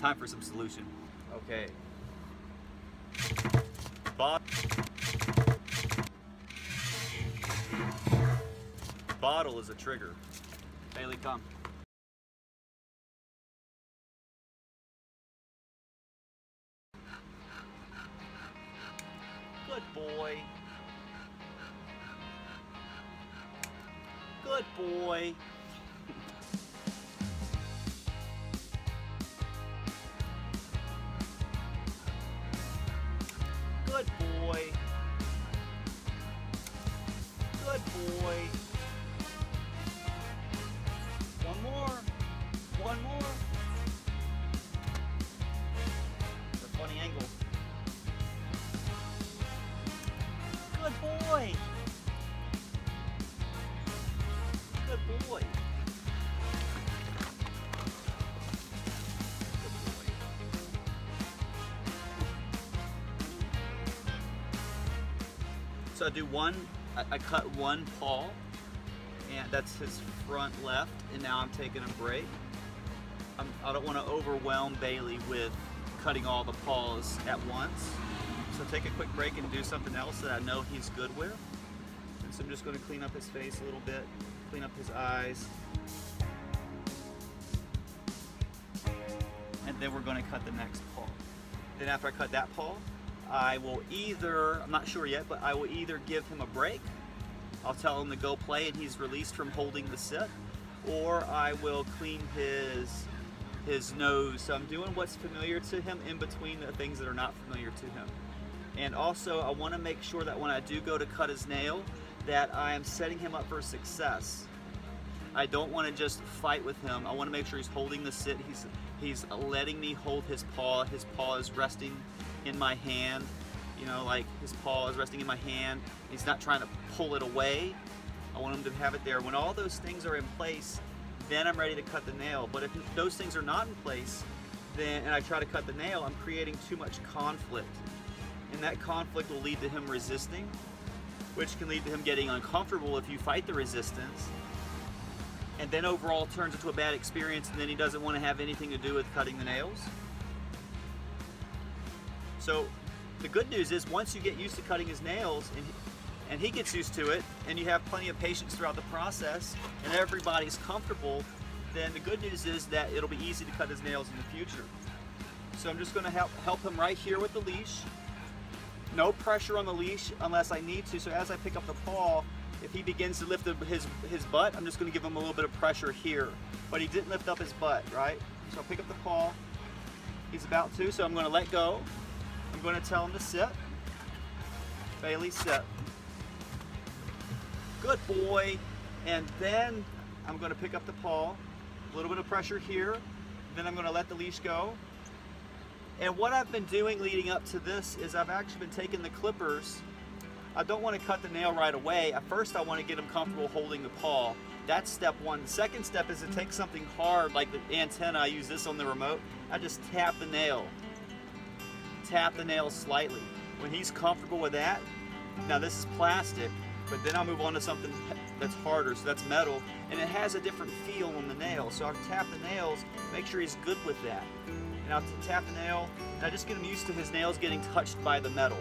Time for some solution. Okay. Bottle is a trigger. Bailey, come. Good boy. Good boy. Good boy. Good boy. One more. One more. It's a funny angle. Good boy. Good boy. So I do I cut one paw, and that's his front left, and now I'm taking a break. I don't want to overwhelm Bailey with cutting all the paws at once. So take a quick break and do something else that I know he's good with. And so I'm just going to clean up his face a little bit, clean up his eyes. And then we're going to cut the next paw. Then after I cut that paw, I will either, I'm not sure yet, but I will either give him a break. I'll tell him to go play and he's released from holding the sit, or I will clean his nose. So I'm doing what's familiar to him in between the things that are not familiar to him. And also I want to make sure that when I do go to cut his nail, that I am setting him up for success. I don't want to just fight with him. I want to make sure he's holding the sit. He's letting me hold his paw. His paw is resting in my hand. You know, like his paw is resting in my hand. He's not trying to pull it away. I want him to have it there. When all those things are in place, then I'm ready to cut the nail. But if those things are not in place, and I try to cut the nail, I'm creating too much conflict. And that conflict will lead to him resisting, which can lead to him getting uncomfortable if you fight the resistance. And then overall turns into a bad experience, and then he doesn't want to have anything to do with cutting the nails. So the good news is once you get used to cutting his nails and he gets used to it, and you have plenty of patience throughout the process and everybody's comfortable, then the good news is that it'll be easy to cut his nails in the future. So I'm just going to help him right here with the leash. No pressure on the leash unless I need to. So as I pick up the paw, if he begins to lift his butt, I'm just going to give him a little bit of pressure here. But he didn't lift up his butt, right? So I'll pick up the paw. He's about to, so I'm going to let go. I'm going to tell him to sit. Bailey, sit. Good boy. And then I'm going to pick up the paw. A little bit of pressure here. Then I'm going to let the leash go. And what I've been doing leading up to this is I've actually been taking the clippers. I don't want to cut the nail right away. At first I want to get him comfortable holding the paw. That's step one. The second step is to take something hard like the antenna. I use this on the remote. I just tap the nail. Tap the nail slightly. When he's comfortable with that, now this is plastic, but then I'll move on to something that's harder, so that's metal, and it has a different feel on the nail. So I'll tap the nails, make sure he's good with that. And I'll tap the nail, and I just get him used to his nails getting touched by the metal.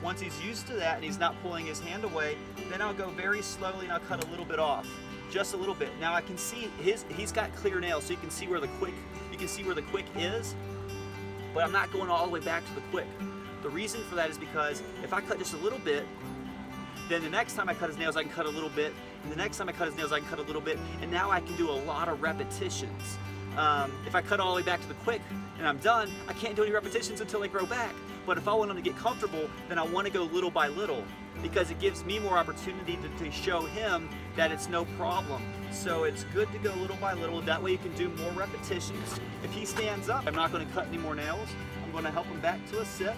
Once he's used to that and he's not pulling his hand away, then I'll go very slowly and I'll cut a little bit off, just a little bit. Now I can see he's got clear nails, so you can see where the quick is, but I'm not going all the way back to the quick. The reason for that is because if I cut just a little bit, then the next time I cut his nails I can cut a little bit, and the next time I cut his nails I can cut a little bit, and now I can do a lot of repetitions. If I cut all the way back to the quick and I'm done, I can't do any repetitions until they grow back. But if I want them to get comfortable, then I want to go little by little, because it gives me more opportunity to show him that it's no problem. So it's good to go little by little. That way you can do more repetitions. If he stands up, I'm not going to cut any more nails. I'm going to help him back to a sit.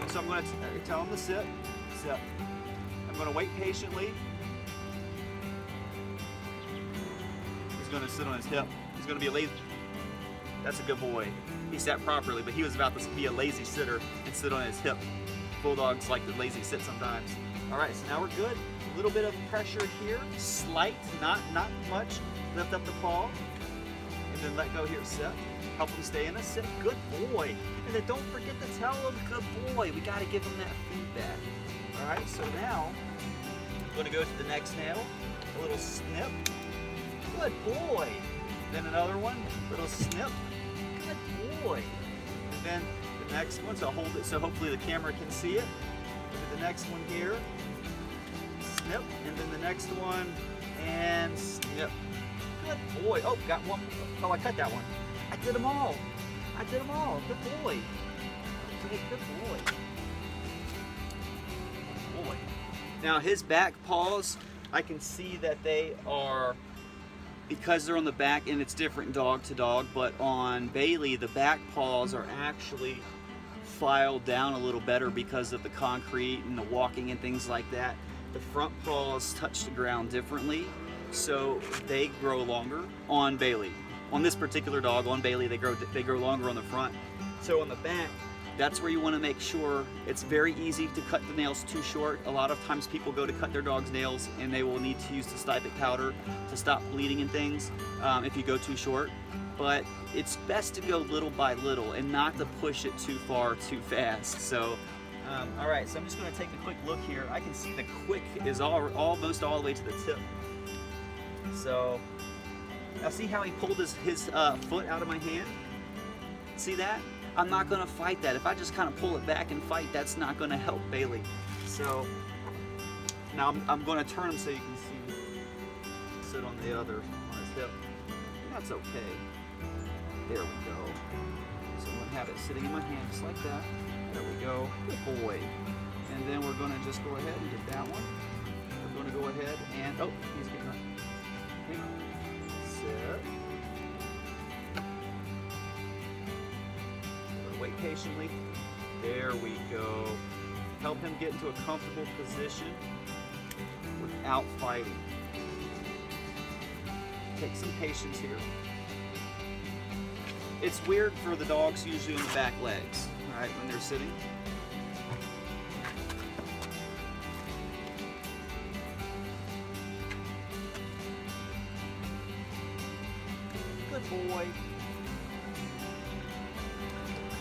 So I'm going to tell him to sit. Sit. I'm going to wait patiently. He's going to sit on his hip. He's going to be a lazy. That's a good boy. He sat properly, but he was about to be a lazy sitter and sit on his hip. Bulldogs like to lazy sit sometimes. All right, so now we're good. A little bit of pressure here, slight, not much. Lift up the paw, and And then let go here, sit. Help him stay in a sit. Good boy. And then don't forget to tell him, good boy. We got to give him that feedback. All right, so now I'm going to go to the next nail. A little snip. Good boy. Then another one, little snip. Good boy. And then the next one, so I'll hold it so hopefully the camera can see it. Look at the next one here. Snip. And then the next one, and snip. Good boy. Oh, got one. Oh, I cut that one. I did them all. I did them all. Good boy. Okay, good boy. Good boy. Now his back paws, I can see that they are, because they're on the back, and it's different dog to dog, but on Bailey, the back paws are actually filed down a little better because of the concrete and the walking and things like that. The front paws touch the ground differently, so they grow longer on Bailey. On this particular dog, on Bailey, they grow longer on the front. So on the back, that's where you want to make sure. It's very easy to cut the nails too short. A lot of times people go to cut their dog's nails and they will need to use the stypic powder to stop bleeding and things if you go too short. But it's best to go little by little and not to push it too far too fast. So, all right, so I'm just going to take a quick look here. I can see the quick is almost all the way to the tip. So, now see how he pulled his foot out of my hand? See that? I'm not going to fight that. If I just kind of pull it back and fight, that's not going to help Bailey. So now I'm going to turn him so you can see. Sit on the other, on his hip. That's okay. There we go. So I'm going to have it sitting in my hand just like that. There we go. Good boy. And then we're going to just go ahead and get that one. We're going to go ahead and, oh, he's getting up. Sit. Wait patiently. There we go. Help him get into a comfortable position without fighting. Take some patience here. It's weird for the dogs usually in the back legs, right, when they're sitting. Good boy.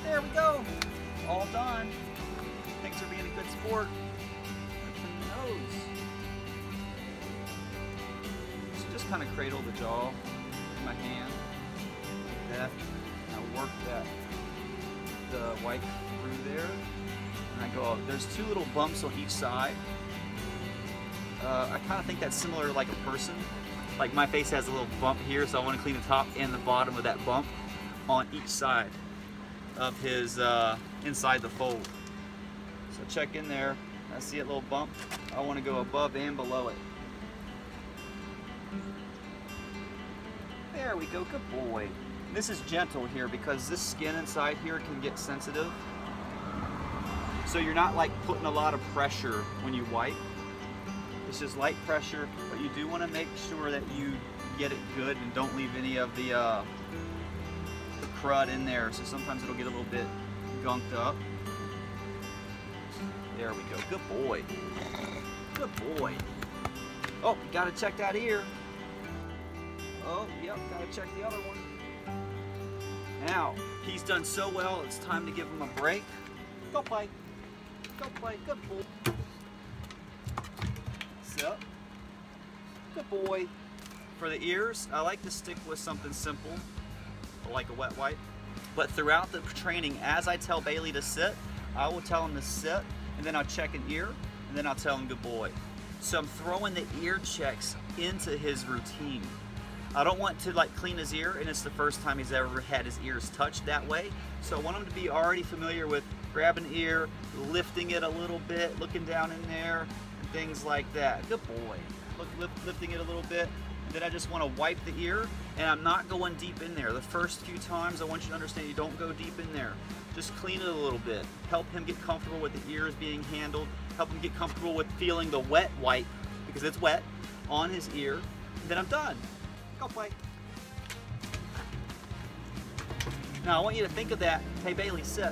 There we go. All done. Thanks for being a good sport. Open the nose. So just kind of cradle the jaw in my hand. Like that. Now work the white through there. And I go up. There's two little bumps on each side. I kind of think that's similar like a person. Like my face has a little bump here, so I want to clean the top and the bottom of that bump on each side of his inside the fold. So check in there. I see a little bump. I want to go above and below it. There we go. Good boy. This is gentle here because this skin inside here can get sensitive. So you're not like putting a lot of pressure when you wipe. It's just light pressure, but you do want to make sure that you get it good and don't leave any of the crud in there, so sometimes it'll get a little bit gunked up. There we go. Good boy. Good boy. Oh, you gotta check that ear. Oh, yep, gotta check the other one. Now, he's done so well, it's time to give him a break. Go play. Go play. Good boy. Sit. Good boy. For the ears, I like to stick with something simple, like a wet wipe. But throughout the training, as I tell Bailey to sit, I will tell him to sit, and then I'll check an ear, and then I'll tell him good boy. So I'm throwing the ear checks into his routine. I don't want to like clean his ear, and it's the first time he's ever had his ears touched that way. So I want him to be already familiar with grabbing an ear, lifting it a little bit, looking down in there, and things like that. Good boy. Look, lifting it a little bit. Then I just want to wipe the ear, and I'm not going deep in there. The first few times I want you to understand you don't go deep in there. Just clean it a little bit. Help him get comfortable with the ears being handled. Help him get comfortable with feeling the wet wipe, because it's wet, on his ear. And then I'm done. Go play. Now I want you to think of that. Hey Bailey, sit.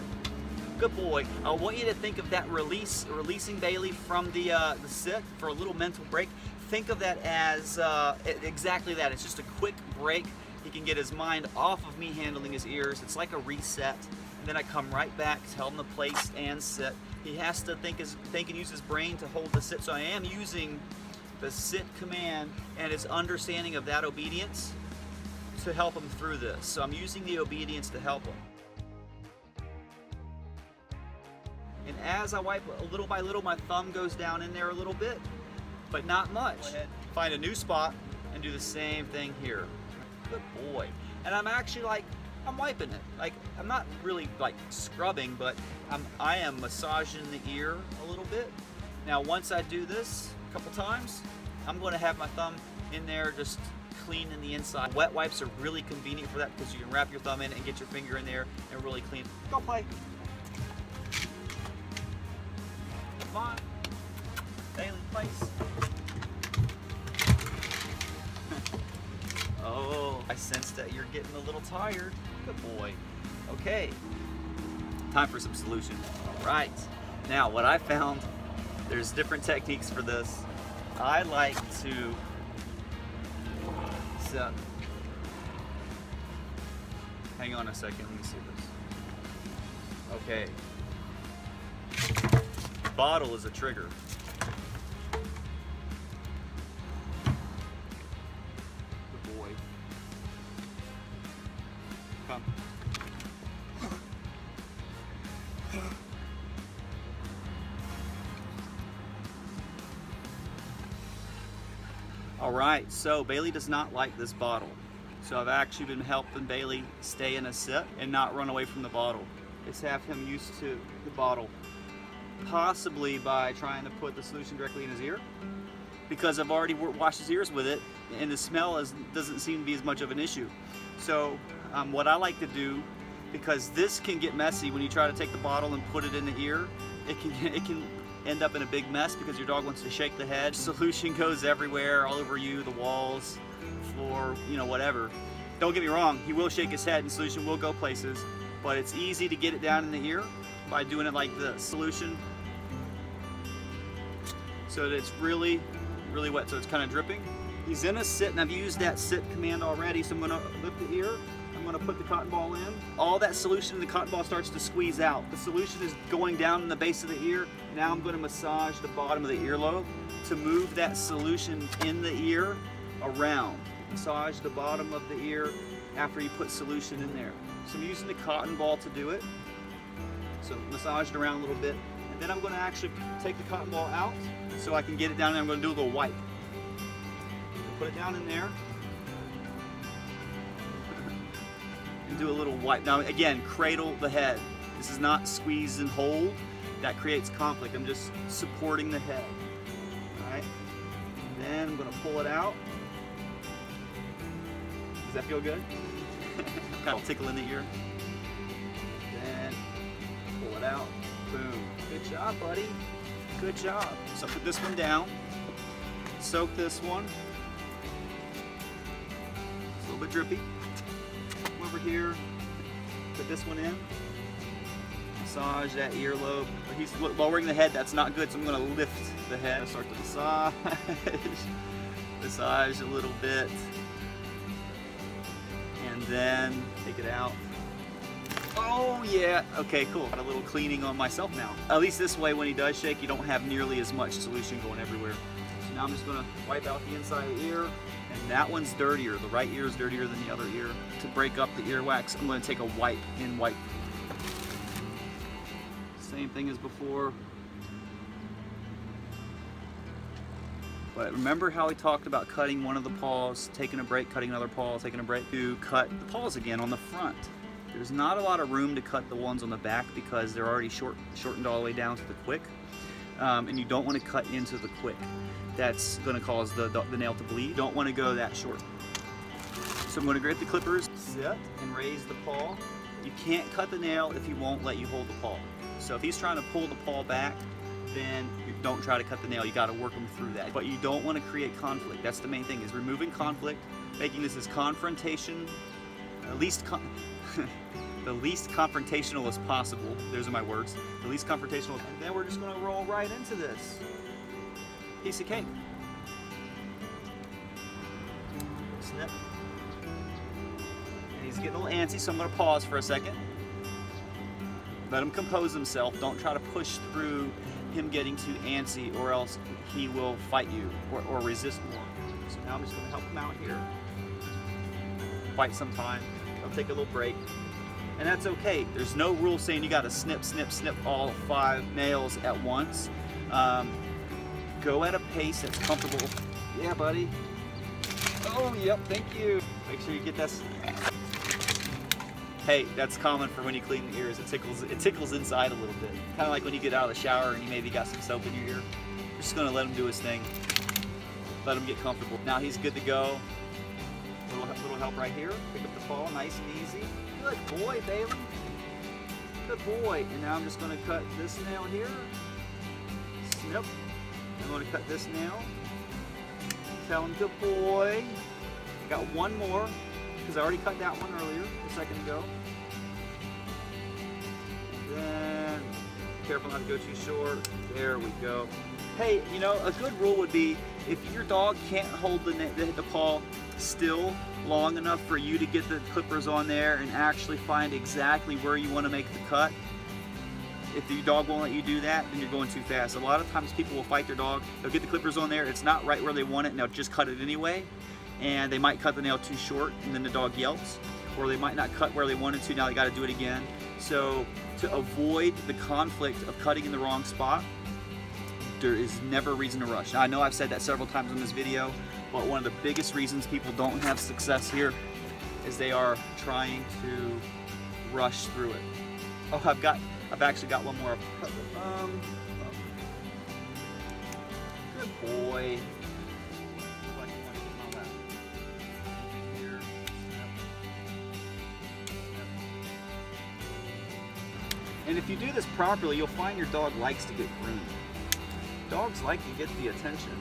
Good boy. I want you to think of that releasing Bailey from the sit for a little mental break. Think of that as exactly that. It's just a quick break. He can get his mind off of me handling his ears. It's like a reset. And then I come right back, tell him to place and sit. He has to think and use his brain to hold the sit. So I am using the sit command and his understanding of that obedience to help him through this. So I'm using the obedience to help him. And as I wipe, little by little, my thumb goes down in there a little bit, but not much. Go ahead, find a new spot and do the same thing here. Good boy. And I'm actually like, I'm wiping it. Like, I'm not really like scrubbing, but I am massaging the ear a little bit. Now, once I do this a couple times, I'm going to have my thumb in there just cleaning the inside. Wet wipes are really convenient for that because you can wrap your thumb in and get your finger in there and really clean. Go play. Come on. Bailey, place. Oh, I sense that you're getting a little tired. Good boy. Okay, time for some solution. All right, now what I found, there's different techniques for this. I like to set. Hang on a second, let me see this. Okay. Bottle is a trigger. Good boy. Come. All right, so Bailey does not like this bottle. So I've actually been helping Bailey stay in a sit and not run away from the bottle. It's have him used to the bottle. Possibly by trying to put the solution directly in his ear, because I've already washed his ears with it and the smell doesn't seem to be as much of an issue. So what I like to do, because this can get messy when you try to take the bottle and put it in the ear, it can end up in a big mess because your dog wants to shake the head. Solution goes everywhere, all over you, the walls, floor, you know, whatever. Don't get me wrong, he will shake his head and solution will go places, but it's easy to get it down in the ear by doing it like this. Solution, so that it's really, really wet, so it's kind of dripping. He's in a sit, and I've used that sit command already, so I'm gonna lift the ear, I'm gonna put the cotton ball in. All that solution in the cotton ball starts to squeeze out. The solution is going down in the base of the ear. Now I'm gonna massage the bottom of the earlobe to move that solution in the ear around. Massage the bottom of the ear after you put solution in there. So I'm using the cotton ball to do it. So massage it around a little bit, and then I'm going to actually take the cotton ball out so I can get it down there. I'm going to do a little wipe. Put it down in there and do a little wipe. Now again, cradle the head. This is not squeeze and hold. That creates conflict. I'm just supporting the head. All right. Then I'm going to pull it out. Does that feel good? Kind of tickle in the ear. Then pull it out. Boom. Good job, buddy. Good job. So put this one down. Soak this one. It's a little bit drippy. Come over here. Put this one in. Massage that earlobe. He's lowering the head. That's not good, so I'm going to lift the head. Start to massage. Massage a little bit. And then take it out. Oh yeah, okay, cool. Got a little cleaning on myself now. At least this way, when he does shake, you don't have nearly as much solution going everywhere. So now I'm just gonna wipe out the inside of the ear, and that one's dirtier. The right ear is dirtier than the other ear. To break up the earwax, I'm gonna take a wipe and wipe. Same thing as before. But remember how we talked about cutting one of the paws, taking a break, cutting another paw, taking a break, to cut the paws again on the front. There's not a lot of room to cut the ones on the back because they're already shortened all the way down to the quick. And you don't want to cut into the quick. That's going to cause the nail to bleed. You don't want to go that short. So I'm going to grab the clippers, sit, and raise the paw. You can't cut the nail if he won't let you hold the paw. So if he's trying to pull the paw back, then you don't try to cut the nail. You got to work them through that. But you don't want to create conflict. That's the main thing, is removing conflict, making this as confrontation, the least confrontational as possible. Those are my words. The least confrontational. And then we're just going to roll right into this. Piece of cake. Snip. He's getting a little antsy, so I'm going to pause for a second. Let him compose himself. Don't try to push through him getting too antsy, or else he will fight you or resist more. So now I'm just going to help him out here. Fight some time. I'll take a little break. And that's okay. There's no rule saying you got to snip, snip, snip all 5 nails at once. Go at a pace that's comfortable. Yeah, buddy. Oh, yep, thank you. Make sure you get that. Hey, that's common for when you clean the ears. It tickles inside a little bit. Kind of like when you get out of the shower and you maybe got some soap in your ear. You're just gonna let him do his thing. Let him get comfortable. Now he's good to go. Little help right here. Pick up the paw, nice and easy. Good boy, Bailey. Good boy. And now I'm just gonna cut this nail here. Snip. I'm gonna cut this nail. Tell him good boy. I got one more, because I already cut that one earlier, a second ago. And then, careful not to go too short. There we go. Hey, you know, a good rule would be, if your dog can't hold the paw still long enough for you to get the clippers on there and actually find exactly where you want to make the cut, if your dog won't let you do that, then you're going too fast. A lot of times people will fight their dog. They'll get the clippers on there. It's not right where they want it, and they'll just cut it anyway. And they might cut the nail too short, and then the dog yelps. Or they might not cut where they wanted to. Now they got to do it again. So to avoid the conflict of cutting in the wrong spot, there is never a reason to rush. Now I know I've said that several times in this video, but one of the biggest reasons people don't have success here is they are trying to rush through it. Oh, I've actually got one more. Good boy. And if you do this properly, you'll find your dog likes to get groomed. Dogs like to get the attention.